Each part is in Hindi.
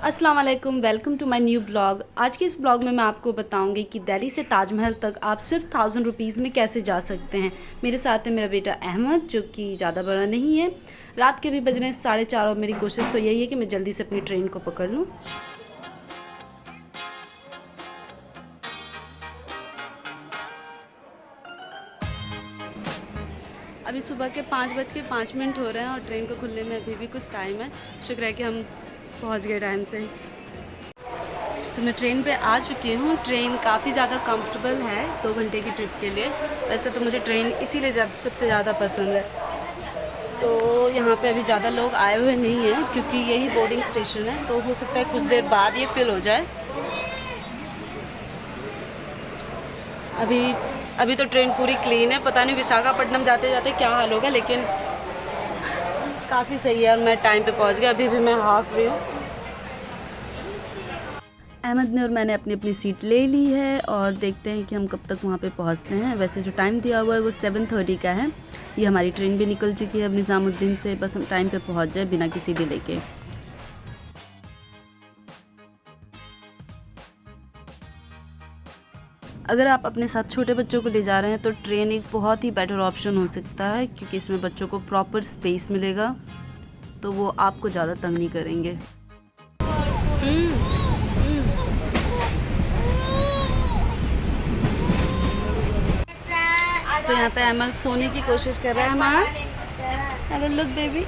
अस्सलाम वालेकुम, welcome to my new blog. आज के इस ब्लॉग में मैं आपको बताऊंगी कि दिल्ली से ताजमहल तक आप सिर्फ 1000 रुपीज़ में कैसे जा सकते हैं। मेरे साथ है मेरा बेटा अहमद, जो कि ज़्यादा बड़ा नहीं है। रात के भी बज रहे हैं 4:30 और मेरी कोशिश तो यही है कि मैं जल्दी से अपनी ट्रेन को पकड़ लूँ। अभी सुबह के 5:05 हो रहे हैं और ट्रेन को खुलने में अभी भी कुछ टाइम है। शुक्र है कि हम पहुँच गए टाइम से। तो मैं ट्रेन पे आ चुकी हूँ। ट्रेन काफ़ी ज़्यादा कंफर्टेबल है 2 घंटे की ट्रिप के लिए। वैसे तो मुझे ट्रेन इसीलिए सबसे ज़्यादा पसंद है। तो यहाँ पे अभी ज़्यादा लोग आए हुए नहीं हैं क्योंकि यही बोर्डिंग स्टेशन है, तो हो सकता है कुछ देर बाद ये फिल हो जाए। अभी अभी तो ट्रेन पूरी क्लीन है। पता नहीं विशाखापट्टनम जाते जाते क्या हाल होगा, लेकिन काफ़ी सही है और मैं टाइम पे पहुँच गया। अभी भी मैं हाफ वे हूँ। अहमद ने और मैंने अपनी अपनी सीट ले ली है और देखते हैं कि हम कब तक वहाँ पे पहुँचते हैं। वैसे जो टाइम दिया हुआ है वो 7:30 का है। ये हमारी ट्रेन भी निकल चुकी है अब निज़ामुद्दीन से। बस हम टाइम पे पहुँच जाए बिना किसी डिले के। अगर आप अपने साथ छोटे बच्चों को ले जा रहे हैं तो ट्रेन एक बहुत ही बेटर ऑप्शन हो सकता है, क्योंकि इसमें बच्चों को प्रॉपर स्पेस मिलेगा, तो वो आपको ज़्यादा तंग नहीं करेंगे। तो यहाँ पे अहमद सोने की कोशिश कर रहा है। Ahmad, hello look baby.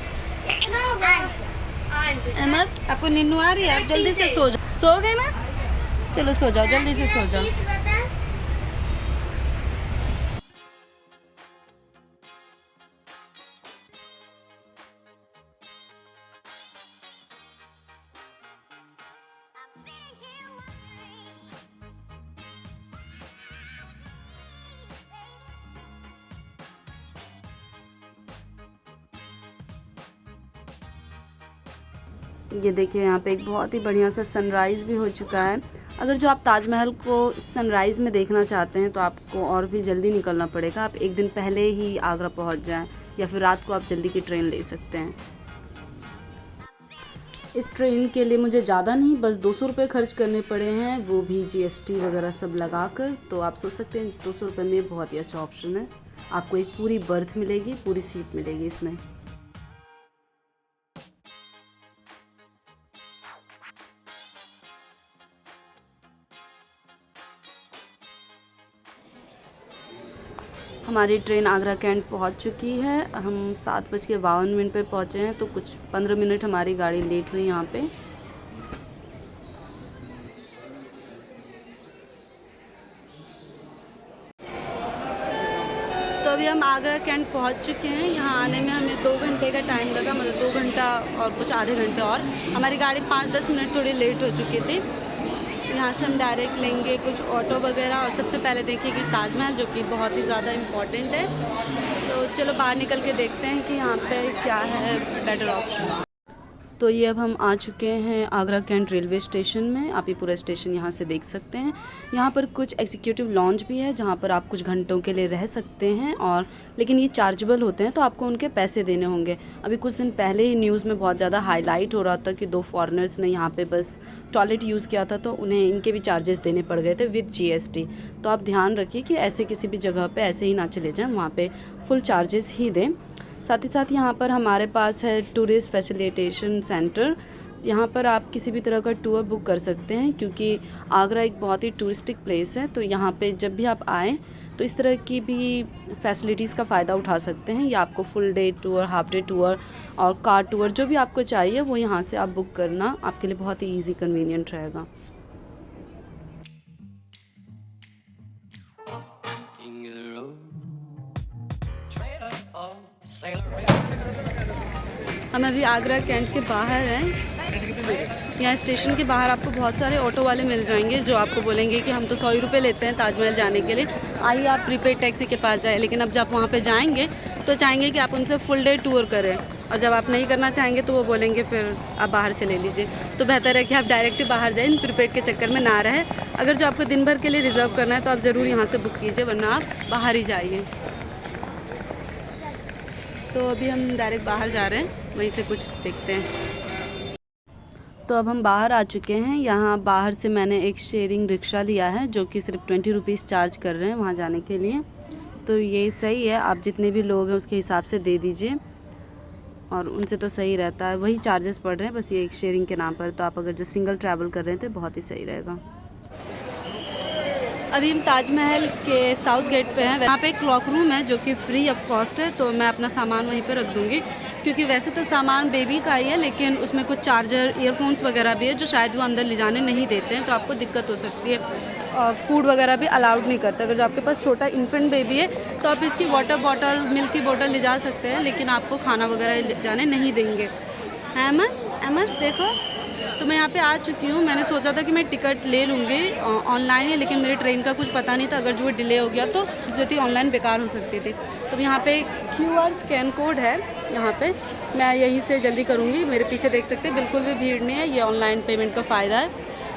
Ahmad, आपको नींद आ रही है? आप जल्दी से सो जाओ। सो गए ना? चलो सो जाओ, जल्दी से सो जाओ। ये देखिए, यहाँ पे एक बहुत ही बढ़िया सा सनराइज़ भी हो चुका है। अगर जो आप ताजमहल को सनराइज़ में देखना चाहते हैं तो आपको और भी जल्दी निकलना पड़ेगा। आप एक दिन पहले ही आगरा पहुँच जाएं, या फिर रात को आप जल्दी की ट्रेन ले सकते हैं। इस ट्रेन के लिए मुझे ज़्यादा नहीं, बस 200 रुपये खर्च करने पड़े हैं, वो भी GST वगैरह सब लगा कर। तो आप सोच सकते हैं 200 रुपये में बहुत ही अच्छा ऑप्शन है। आपको एक पूरी बर्थ मिलेगी, पूरी सीट मिलेगी इसमें। हमारी ट्रेन आगरा कैंट पहुंच चुकी है। हम 7:52 पे पहुंचे हैं, तो कुछ 15 मिनट हमारी गाड़ी लेट हुई यहाँ पे। तो अभी हम आगरा कैंट पहुंच चुके हैं। यहाँ आने में हमें 2 घंटे का टाइम लगा, मतलब 2 घंटा और कुछ आधे घंटे और। हमारी गाड़ी 5-10 मिनट थोड़ी लेट हो चुकी थी। यहाँ से हम डायरेक्ट लेंगे कुछ ऑटो वगैरह, और सबसे पहले देखिए कि ताजमहल, जो कि बहुत ही ज़्यादा इम्पॉर्टेंट है। तो चलो बाहर निकल के देखते हैं कि यहाँ पे क्या है बेटर ऑप्शन। तो ये अब हम आ चुके हैं आगरा कैंट रेलवे स्टेशन में। आप ये पूरा स्टेशन यहाँ से देख सकते हैं। यहाँ पर कुछ एग्जीक्यूटिव लॉन्ज भी है जहाँ पर आप कुछ घंटों के लिए रह सकते हैं, और लेकिन ये चार्जेबल होते हैं, तो आपको उनके पैसे देने होंगे। अभी कुछ दिन पहले ही न्यूज़ में बहुत ज़्यादा हाईलाइट हो रहा था कि 2 फॉरेनर्स ने यहाँ पे बस टॉयलेट यूज़ किया था, तो उन्हें इनके भी चार्जेस देने पड़ गए थे विद GST। तो आप ध्यान रखिए कि ऐसे किसी भी जगह पर ऐसे ही ना चले जाएँ, वहाँ पर फुल चार्जेस ही दें। साथ ही साथ यहाँ पर हमारे पास है टूरिस्ट फैसिलिटेशन सेंटर। यहाँ पर आप किसी भी तरह का टूर बुक कर सकते हैं, क्योंकि आगरा एक बहुत ही टूरिस्टिक प्लेस है। तो यहाँ पे जब भी आप आएँ तो इस तरह की भी फैसिलिटीज़ का फ़ायदा उठा सकते हैं। या आपको full day tour, half day tour और कार टूर जो भी आपको चाहिए वो यहाँ से आप बुक करना आपके लिए बहुत ही ईजी कन्वीनियंट रहेगा। हम अभी आगरा कैंट के बाहर हैं। यहाँ स्टेशन के बाहर आपको बहुत सारे ऑटो वाले मिल जाएंगे जो आपको बोलेंगे कि हम तो 100 रुपये लेते हैं ताजमहल जाने के लिए, आइए आप प्रीपेड टैक्सी के पास जाए। लेकिन अब जब वहाँ पे जाएंगे तो चाहेंगे कि आप उनसे फुल डे टूर करें, और जब आप नहीं करना चाहेंगे तो वो बोलेंगे फिर आप बाहर से ले लीजिए। तो बेहतर है कि आप डायरेक्ट ही बाहर जाएँ, प्रीपेड के चक्कर में ना रहे। अगर जो आपको दिन भर के लिए रिज़र्व करना है तो आप ज़रूर यहाँ से बुक कीजिए, वरना आप बाहर ही जाइए। तो अभी हम डायरेक्ट बाहर जा रहे हैं, वहीं से कुछ देखते हैं। तो अब हम बाहर आ चुके हैं। यहाँ बाहर से मैंने एक शेयरिंग रिक्शा लिया है जो कि सिर्फ 20 रुपीज़ चार्ज कर रहे हैं वहाँ जाने के लिए। तो ये सही है, आप जितने भी लोग हैं उसके हिसाब से दे दीजिए और उनसे तो सही रहता है, वही चार्जेस पड़ रहे हैं बस ये एक शेयरिंग के नाम पर। तो आप अगर जो सिंगल ट्रैवल कर रहे हैं तो बहुत ही सही रहेगा। अभी हम ताजमहल के साउथ गेट पे हैं। यहाँ पे एक क्लॉक रूम है जो कि फ्री ऑफ कॉस्ट है, तो मैं अपना सामान वहीं पे रख दूँगी क्योंकि वैसे तो सामान बेबी का ही है लेकिन उसमें कुछ चार्जर, ईयरफोन्स वगैरह भी है जो शायद वो अंदर ले जाने नहीं देते हैं, तो आपको दिक्कत हो सकती है। और फूड वगैरह भी अलाउड नहीं करते। अगर जो आपके पास छोटा इन्फेंट बेबी है तो आप इसकी वाटर बॉटल, मिल्क की बोतल ले जा सकते हैं, लेकिन आपको खाना वगैरह ले जाने नहीं देंगे। अहमद देखो, तो मैं यहाँ पे आ चुकी हूँ। मैंने सोचा था कि मैं टिकट ले लूँगी ऑनलाइन ही, लेकिन मेरे ट्रेन का कुछ पता नहीं था, अगर जो डिले हो गया तो जो थी ऑनलाइन बेकार हो सकती थी। तो यहाँ पे QR स्कैन कोड है, यहाँ पे मैं यहीं से जल्दी करूँगी। मेरे पीछे देख सकते हैं बिल्कुल भी भीड़ नहीं है, ये ऑनलाइन पेमेंट का फ़ायदा है।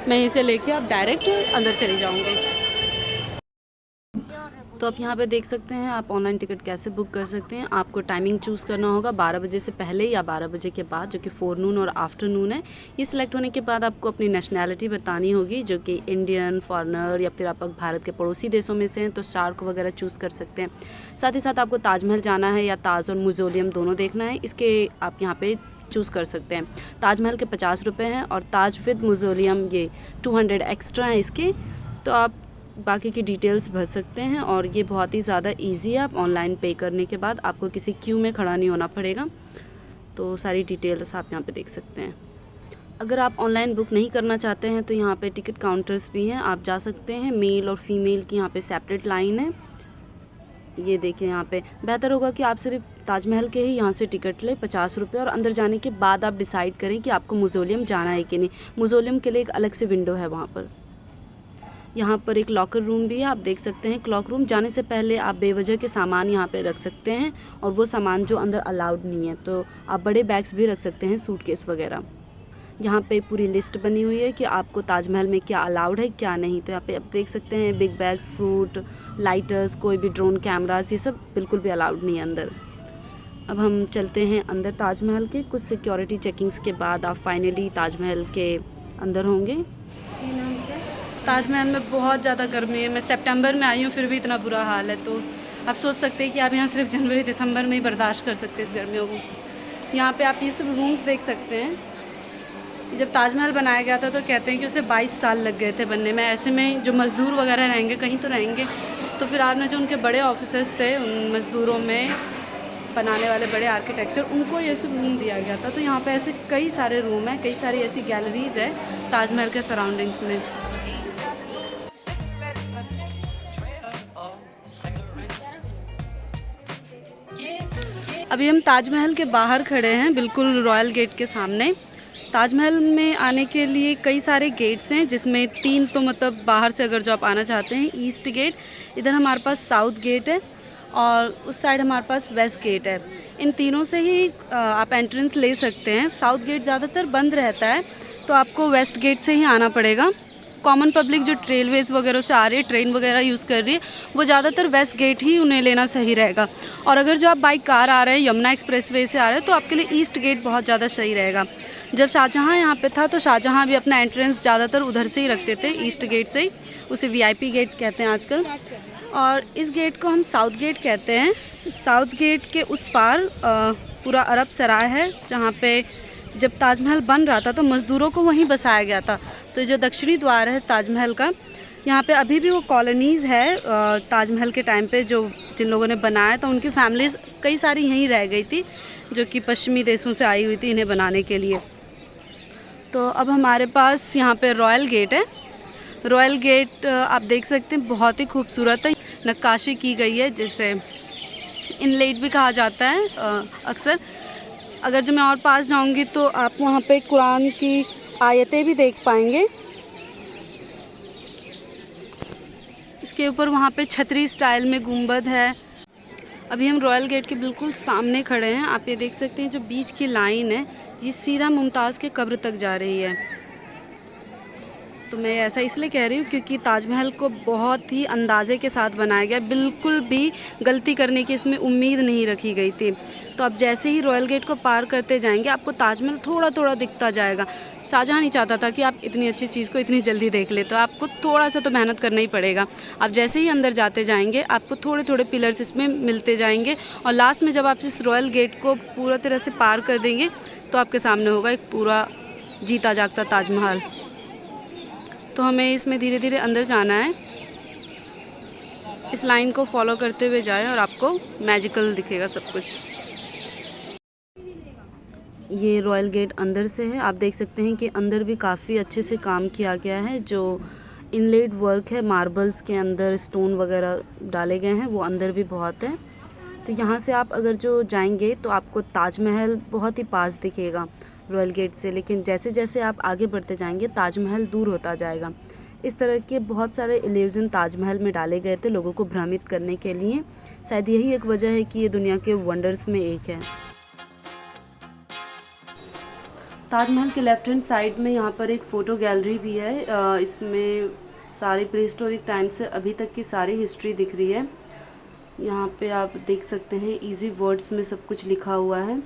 मैं यहीं से लेके अब डायरेक्ट अंदर चली जाऊँगी। तो आप यहाँ पे देख सकते हैं आप ऑनलाइन टिकट कैसे बुक कर सकते हैं। आपको टाइमिंग चूज़ करना होगा 12 बजे से पहले या 12 बजे के बाद, जो कि फोरनून और आफ्टरनून है। ये सिलेक्ट होने के बाद आपको अपनी नेशनैलिटी बतानी होगी, जो कि इंडियन, फॉरेनर या फिर आप भारत के पड़ोसी देशों में से हैं तो शार्क वगैरह चूज़ कर सकते हैं। साथ ही साथ आपको ताजमहल जाना है या ताज और म्यूज़ियम दोनों देखना है, इसके आप यहाँ पर चूज़ कर सकते हैं। ताजमहल के 50 रुपये हैं और ताज विद म्यूज़ियम ये 200 एक्स्ट्रा हैं इसके। तो आप बाकी की डिटेल्स भर सकते हैं और ये बहुत ही ज़्यादा इजी है। आप ऑनलाइन पे करने के बाद आपको किसी क्यू में खड़ा नहीं होना पड़ेगा। तो सारी डिटेल्स आप यहाँ पे देख सकते हैं। अगर आप ऑनलाइन बुक नहीं करना चाहते हैं तो यहाँ पे टिकट काउंटर्स भी हैं, आप जा सकते हैं। मेल और फीमेल की यहाँ पे सेपरेट लाइन है। ये देखिए, यहाँ पे बेहतर होगा कि आप सिर्फ ताजमहल के ही यहाँ से टिकट लें 50 रुपये, और अंदर जाने के बाद आप डिसाइड करें कि आपको म्यूज़ियम जाना है कि नहीं। म्यूज़ियम के लिए एक अलग से विंडो है वहाँ पर। यहाँ पर एक लॉकर रूम भी है, आप देख सकते हैं। क्लॉक रूम जाने से पहले आप बेवजह के सामान यहाँ पे रख सकते हैं और वो सामान जो अंदर अलाउड नहीं है, तो आप बड़े बैग्स भी रख सकते हैं, सूटकेस वगैरह। यहाँ पे पूरी लिस्ट बनी हुई है कि आपको ताजमहल में क्या अलाउड है क्या नहीं। तो यहाँ पे आप देख सकते हैं बिग बैग्स, फ्रूट, लाइटर्स, कोई भी ड्रोन कैमराज, ये सब बिल्कुल भी अलाउड नहीं है अंदर। अब हम चलते हैं अंदर ताजमहल के। कुछ सिक्योरिटी चेकिंग्स के बाद आप फाइनली ताजमहल के अंदर होंगे। ताजमहल में बहुत ज़्यादा गर्मी है। मैं सितंबर में आई हूँ फिर भी इतना बुरा हाल है, तो आप सोच सकते हैं कि आप यहाँ सिर्फ जनवरी दिसंबर में ही बर्दाश्त कर सकते हैं इस गर्मियों को। यहाँ पे आप ये सब रूम्स देख सकते हैं। जब ताजमहल बनाया गया था तो कहते हैं कि उसे 22 साल लग गए थे बनने में। ऐसे में जो मज़दूर वगैरह रहेंगे कहीं तो रहेंगे, तो फिर आज में जो उनके बड़े ऑफिसर्स थे, उन मज़दूरों में बनाने वाले बड़े आर्किटेक्चर, उनको ये सब रूम दिया गया था। तो यहाँ पे ऐसे कई सारे रूम हैं, कई सारी ऐसी गैलरीज़ है ताजमहल के सराउंडिंग्स में। अभी हम ताजमहल के बाहर खड़े हैं, बिल्कुल रॉयल गेट के सामने। ताजमहल में आने के लिए कई सारे गेट्स हैं, जिसमें 3 तो मतलब बाहर से अगर जो आप आना चाहते हैं, ईस्ट गेट, इधर हमारे पास साउथ गेट है और उस साइड हमारे पास वेस्ट गेट है। इन तीनों से ही आप एंट्रेंस ले सकते हैं। साउथ गेट ज़्यादातर बंद रहता है, तो आपको वेस्ट गेट से ही आना पड़ेगा। कॉमन पब्लिक जो रेलवेज़ वगैरह से आ रही है, ट्रेन वगैरह यूज़ कर रही है, वो ज़्यादातर वेस्ट गेट ही उन्हें लेना सही रहेगा। और अगर जो आप बाई कार आ रहे हैं, यमुना एक्सप्रेसवे से आ रहे हैं, तो आपके लिए ईस्ट गेट बहुत ज़्यादा सही रहेगा। जब शाहजहाँ यहाँ पे था तो शाहजहाँ भी अपना एंट्रेंस ज़्यादातर उधर से ही रखते थे, ईस्ट गेट से ही। उसे VIP गेट कहते हैं आजकल। और इस गेट को हम साउथ गेट कहते हैं। साउथ गेट के उस पार पूरा अरब सराय है, जहाँ पे जब ताजमहल बन रहा था तो मज़दूरों को वहीं बसाया गया था। तो जो दक्षिणी द्वार है ताजमहल का, यहाँ पे अभी भी वो कॉलोनीज़ है ताजमहल के टाइम पे जो जिन लोगों ने बनाया था, उनकी फैमिलीज़ कई सारी यहीं रह गई थी, जो कि पश्चिमी देशों से आई हुई थी इन्हें बनाने के लिए। तो अब हमारे पास यहाँ पे रॉयल गेट है। रॉयल गेट आप देख सकते हैं, बहुत ही खूबसूरत है, नक्काशी की गई है, जिसे इनलेट भी कहा जाता है अक्सर। अगर जो मैं और पास जाऊंगी तो आप वहाँ पे कुरान की आयतें भी देख पाएंगे। इसके ऊपर वहाँ पे छतरी स्टाइल में गुंबद है। अभी हम रॉयल गेट के बिल्कुल सामने खड़े हैं। आप ये देख सकते हैं जो बीच की लाइन है, ये सीधा मुमताज़ के कब्र तक जा रही है। तो मैं ऐसा इसलिए कह रही हूँ क्योंकि ताजमहल को बहुत ही अंदाजे के साथ बनाया गया, बिल्कुल भी गलती करने की इसमें उम्मीद नहीं रखी गई थी। तो अब जैसे ही रॉयल गेट को पार करते जाएंगे आपको ताजमहल थोड़ा थोड़ा दिखता जाएगा। शाहजहाँ नहीं चाहता था कि आप इतनी अच्छी चीज़ को इतनी जल्दी देख ले, तो आपको थोड़ा सा तो मेहनत करना ही पड़ेगा। आप जैसे ही अंदर जाते जाएंगे आपको थोड़े थोड़े पिलर्स इसमें मिलते जाएंगे और लास्ट में जब आप इस रॉयल गेट को पूरा तरह से पार कर देंगे तो आपके सामने होगा एक पूरा जीता जागता ताजमहल। तो हमें इसमें धीरे धीरे अंदर जाना है, इस लाइन को फॉलो करते हुए जाएं और आपको मैजिकल दिखेगा सब कुछ। ये रॉयल गेट अंदर से है, आप देख सकते हैं कि अंदर भी काफ़ी अच्छे से काम किया गया है। जो इनलेड वर्क है, मार्बल्स के अंदर स्टोन वगैरह डाले गए हैं, वो अंदर भी बहुत है। तो यहाँ से आप अगर जो जाएंगे तो आपको ताजमहल बहुत ही पास दिखेगा रॉयल गेट से, लेकिन जैसे जैसे आप आगे बढ़ते जाएंगे ताजमहल दूर होता जाएगा। इस तरह के बहुत सारे इल्यूजन ताजमहल में डाले गए थे लोगों को भ्रमित करने के लिए। शायद यही एक वजह है कि ये दुनिया के वंडर्स में एक है। ताजमहल के लेफ्ट हैंड साइड में यहाँ पर एक फ़ोटो गैलरी भी है। इसमें सारे प्रीहिस्टोरिक टाइम से अभी तक की सारी हिस्ट्री दिख रही है। यहाँ पे आप देख सकते हैं इजी वर्ड्स में सब कुछ लिखा हुआ है।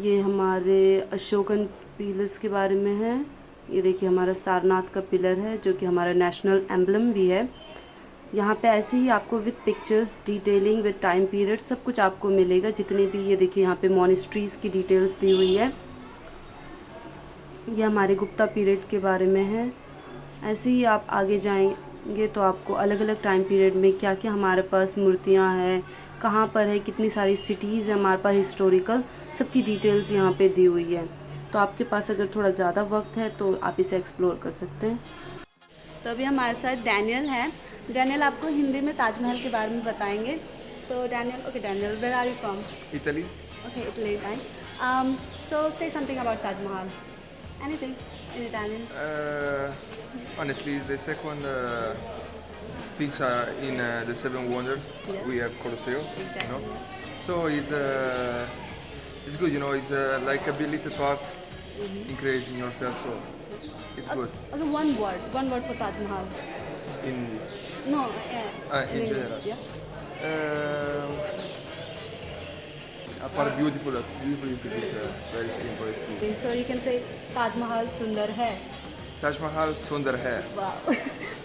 ये हमारे अशोकन पिलर्स के बारे में है। ये देखिए हमारा सारनाथ का पिलर है जो कि हमारा नेशनल एम्बलम भी है। यहाँ पे ऐसे ही आपको with pictures, detailing, with time period सब कुछ आपको मिलेगा। जितने भी ये देखिए यहाँ पे मॉनेस्ट्रीज़ की डिटेल्स दी हुई है। ये हमारे गुप्ता पीरियड के बारे में है। ऐसे ही आप आगे जाएंगे तो आपको अलग अलग टाइम पीरियड में क्या क्या हमारे पास मूर्तियाँ हैं, कहाँ पर है, कितनी सारी सिटीज़ हैं हमारे पास हिस्टोरिकल, सबकी डिटेल्स यहाँ पे दी हुई है। तो आपके पास अगर थोड़ा ज़्यादा वक्त है तो आप इसे एक्सप्लोर कर सकते हैं। तो अभी हमारे साथ डैनियल है। डैनियल आपको हिंदी में ताजमहल के बारे में बताएंगे। तो Daniel, okay Daniel, where are you from? Italy. Okay, Italy, nice. So say something about Taj Mahal. Anything in Italian? Honestly, it's the second things are in the Seven Wonders. Yes. We have Colosseum, Exactly. you know. So it's good, you know. It's like a bit little part increasing yourself, so it's good. Okay, one word for Taj Mahal. In No, in English, general. yeah. Apart beautiful, it is very simple. It's true. Okay, so you can say Taj Mahal सुंदर है. Taj Mahal सुंदर है. Wow,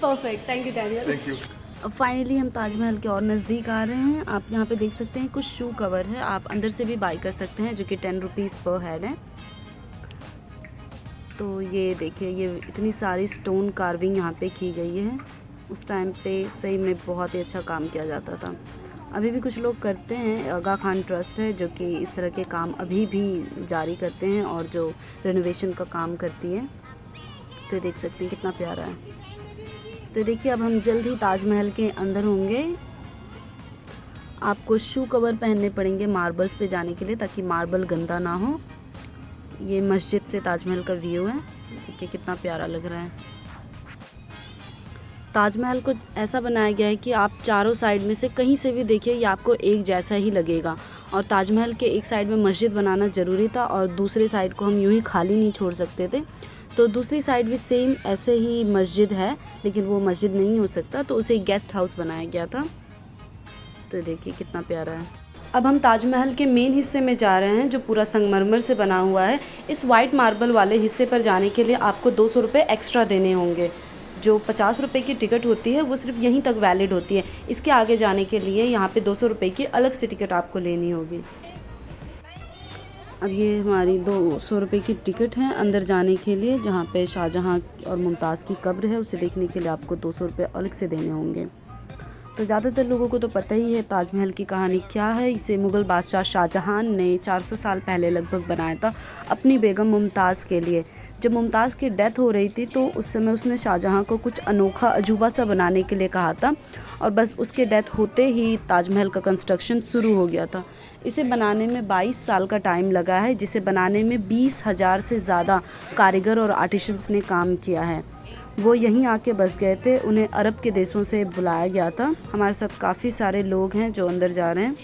perfect. Thank you, Daniel. Thank you. अब फाइनली हम ताजमहल के और नज़दीक आ रहे हैं। आप यहाँ पे देख सकते हैं कुछ शू कवर है, आप अंदर से भी बाई कर सकते हैं जो कि 10 रुपीज़ पर हेड है। तो ये देखिए ये इतनी सारी स्टोन कार्विंग यहाँ पे की गई है। उस टाइम पे सही में बहुत ही अच्छा काम किया जाता था। अभी भी कुछ लोग करते हैं। आगा खान ट्रस्ट है जो कि इस तरह के काम अभी भी जारी करते हैं और जो रेनोवेशन का काम करती है। तो देख सकते हैं कितना प्यारा है। तो देखिए अब हम जल्द ही ताजमहल के अंदर होंगे। आपको शू कवर पहनने पड़ेंगे मार्बल्स पे जाने के लिए ताकि मार्बल गंदा ना हो। ये मस्जिद से ताजमहल का व्यू है, देखिए कितना प्यारा लग रहा है। ताजमहल को ऐसा बनाया गया है कि आप चारों साइड में से कहीं से भी देखिए ये आपको एक जैसा ही लगेगा। और ताजमहल के एक साइड में मस्जिद बनाना ज़रूरी था और दूसरे साइड को हम यूँ ही खाली नहीं छोड़ सकते थे। तो दूसरी साइड भी सेम ऐसे ही मस्जिद है, लेकिन वो मस्जिद नहीं हो सकता तो उसे गेस्ट हाउस बनाया गया था। तो देखिए कितना प्यारा है। अब हम ताजमहल के मेन हिस्से में जा रहे हैं जो पूरा संगमरमर से बना हुआ है। इस वाइट मार्बल वाले हिस्से पर जाने के लिए आपको 200 रुपये एक्स्ट्रा देने होंगे। जो 50 रुपये की टिकट होती है वो सिर्फ यहीं तक वैलिड होती है। इसके आगे जाने के लिए यहाँ पे 200 रुपये की अलग से टिकट आपको लेनी होगी। अब ये हमारी 200 रुपये की टिकट है अंदर जाने के लिए, जहाँ पे शाहजहाँ और मुमताज़ की कब्र है। उसे देखने के लिए आपको 200 रुपये अलग से देने होंगे। तो ज़्यादातर लोगों को तो पता ही है ताजमहल की कहानी क्या है। इसे मुग़ल बादशाह शाहजहाँ ने 400 साल पहले लगभग बनाया था अपनी बेगम मुमताज़ के लिए। जब मुमताज़ की डेथ हो रही थी तो उस समय उसने शाहजहाँ को कुछ अनोखा अजूबा सा बनाने के लिए कहा था और बस उसके डेथ होते ही ताजमहल का कंस्ट्रक्शन शुरू हो गया था। इसे बनाने में 22 साल का टाइम लगा है, जिसे बनाने में 20,000 से ज़्यादा कारीगर और आर्टिशंस ने काम किया है। वो यहीं आके बस गए थे, उन्हें अरब के देशों से बुलाया गया था। हमारे साथ काफ़ी सारे लोग हैं जो अंदर जा रहे हैं।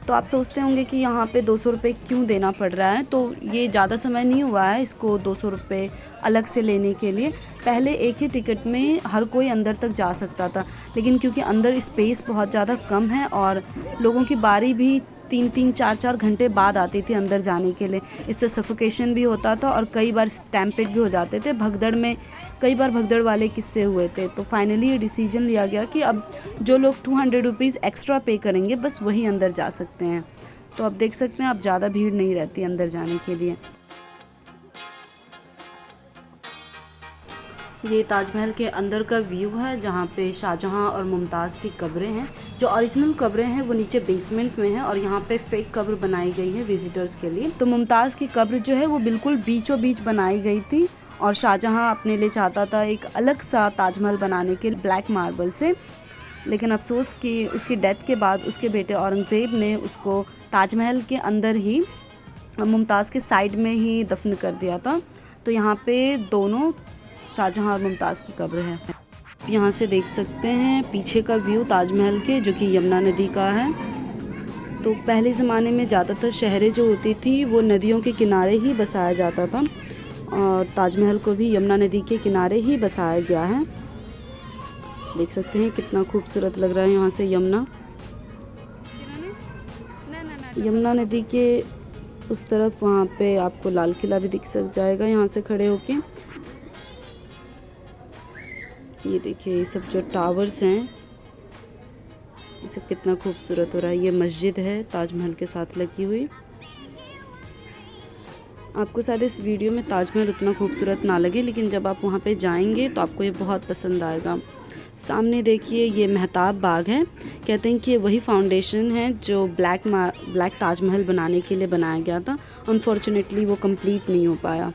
तो तो आप सोचते होंगे कि यहाँ पे 200 रुपये क्यों देना पड़ रहा है। तो ये ज़्यादा समय नहीं हुआ है इसको 200 रुपये अलग से लेने के लिए। पहले एक ही टिकट में हर कोई अंदर तक जा सकता था, लेकिन क्योंकि अंदर स्पेस बहुत ज़्यादा कम है और लोगों की बारी भी 3-3, 4-4 घंटे बाद आती थी अंदर जाने के लिए, इससे सफोकेशन भी होता था और कई बार स्टैम्पेड भी हो जाते थे। भगदड़ में कई बार भगदड़ वाले किस्से हुए थे। तो फाइनली ये डिसीजन लिया गया कि अब जो लोग 200 रुपीज़ एक्स्ट्रा पे करेंगे बस वही अंदर जा सकते हैं। तो अब देख सकते हैं अब ज़्यादा भीड़ नहीं रहती अंदर जाने के लिए। ये ताजमहल के अंदर का व्यू है जहाँ पे शाहजहाँ और मुमताज़ की कब्रें हैं। जो ओरिजिनल कब्रें हैं वो नीचे बेसमेंट में है और यहाँ पे फेक कब्र बनाई गई है विजिटर्स के लिए। तो मुमताज़ की कब्र जो है वो बिल्कुल बीचों बीच बनाई गई थी और शाहजहाँ अपने लिए चाहता था एक अलग सा ताजमहल बनाने के ब्लैक मार्बल से, लेकिन अफसोस कि उसकी डेथ के बाद उसके बेटे औरंगज़ेब ने उसको ताजमहल के अंदर ही मुमताज़ के साइड में ही दफन कर दिया था। तो यहाँ पे दोनों शाहजहाँ और मुमताज़ की कब्र है। यहाँ से देख सकते हैं पीछे का व्यू ताजमहल के, जो कि यमुना नदी का है। तो पहले ज़माने में ज़्यादातर शहरें जो होती थी वो नदियों के किनारे ही बसाया जाता था और ताजमहल को भी यमुना नदी के किनारे ही बसाया गया है। देख सकते हैं कितना खूबसूरत लग रहा है यहाँ से यमुना नदी के उस तरफ। वहाँ पे आपको लाल किला भी दिख जाएगा यहाँ से खड़े होके। ये देखिए ये सब जो टावर्स हैं ये सब कितना खूबसूरत हो रहा है। ये मस्जिद है ताजमहल के साथ लगी हुई। आपको शायद इस वीडियो में ताजमहल उतना खूबसूरत ना लगे, लेकिन जब आप वहाँ पे जाएंगे तो आपको ये बहुत पसंद आएगा। सामने देखिए ये मेहताब बाग है। कहते हैं कि ये वही फाउंडेशन है जो ब्लैक ताजमहल बनाने के लिए बनाया गया था। अनफॉर्चुनेटली वो कंप्लीट नहीं हो पाया।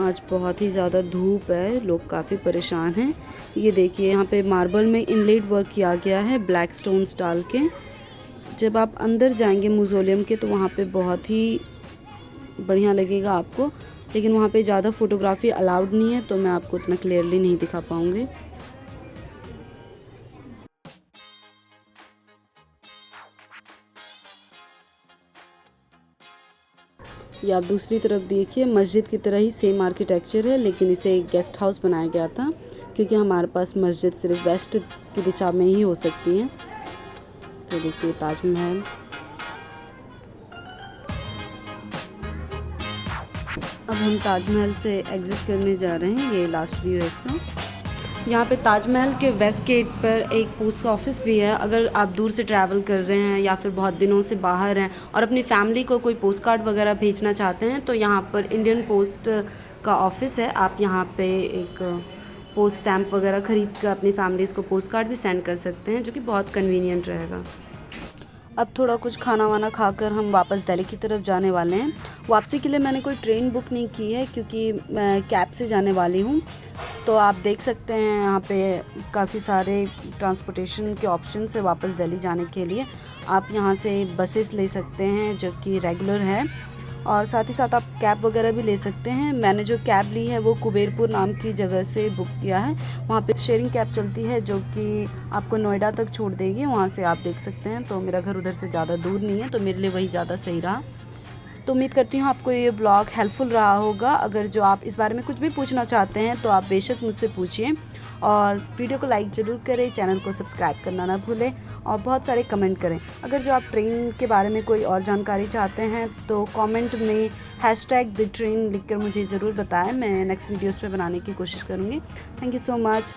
आज बहुत ही ज़्यादा धूप है, लोग काफ़ी परेशान हैं। ये देखिए यहाँ पे मार्बल में इनलेट वर्क किया गया है ब्लैक स्टोन्स डाल के। जब आप अंदर जाएंगे म्यूज़ियम के तो वहाँ पे बहुत ही बढ़िया लगेगा आपको, लेकिन वहाँ पे ज़्यादा फ़ोटोग्राफी अलाउड नहीं है तो मैं आपको उतना क्लियरली नहीं दिखा पाऊँगी। ये आप दूसरी तरफ देखिए मस्जिद की तरह ही सेम आर्किटेक्चर है, लेकिन इसे एक गेस्ट हाउस बनाया गया था क्योंकि हमारे पास मस्जिद सिर्फ वेस्ट की दिशा में ही हो सकती है। तो देखिए ताजमहल। अब हम ताजमहल से एग्ज़िट करने जा रहे हैं। ये लास्ट व्यू है इसका। यहाँ पे ताजमहल के वेस्ट गेट पर एक पोस्ट ऑफिस भी है। अगर आप दूर से ट्रैवल कर रहे हैं या फिर बहुत दिनों से बाहर हैं और अपनी फैमिली को कोई पोस्ट कार्ड वगैरह भेजना चाहते हैं तो यहाँ पर इंडियन पोस्ट का ऑफिस है। आप यहाँ पे एक पोस्ट स्टैम्प वगैरह ख़रीद कर अपनी फैमिलीज़ को पोस्ट कार्ड भी सेंड कर सकते हैं, जो कि बहुत कन्वीनियंट रहेगा। अब थोड़ा कुछ खाना वाना खाकर हम वापस दिल्ली की तरफ जाने वाले हैं। वापसी के लिए मैंने कोई ट्रेन बुक नहीं की है क्योंकि मैं कैब से जाने वाली हूँ। तो आप देख सकते हैं यहाँ पे काफ़ी सारे ट्रांसपोर्टेशन के ऑप्शन है वापस दिल्ली जाने के लिए। आप यहाँ से बसेस ले सकते हैं जो कि रेगुलर है, और साथ ही साथ आप कैब वगैरह भी ले सकते हैं। मैंने जो कैब ली है वो कुबेरपुर नाम की जगह से बुक किया है। वहाँ पे शेयरिंग कैब चलती है जो कि आपको नोएडा तक छोड़ देगी। वहाँ से आप देख सकते हैं। तो मेरा घर उधर से ज़्यादा दूर नहीं है तो मेरे लिए वही ज़्यादा सही रहा। तो उम्मीद करती हूँ आपको ये ब्लॉग हेल्पफुल रहा होगा। अगर जो आप इस बारे में कुछ भी पूछना चाहते हैं तो आप बेशक मुझसे पूछिए, और वीडियो को लाइक ज़रूर करें, चैनल को सब्सक्राइब करना ना भूलें और बहुत सारे कमेंट करें। अगर जो आप ट्रेन के बारे में कोई और जानकारी चाहते हैं तो कमेंट में #TheTrain लिखकर मुझे ज़रूर बताएं। मैं नेक्स्ट वीडियोस पे बनाने की कोशिश करूँगी। Thank you so much.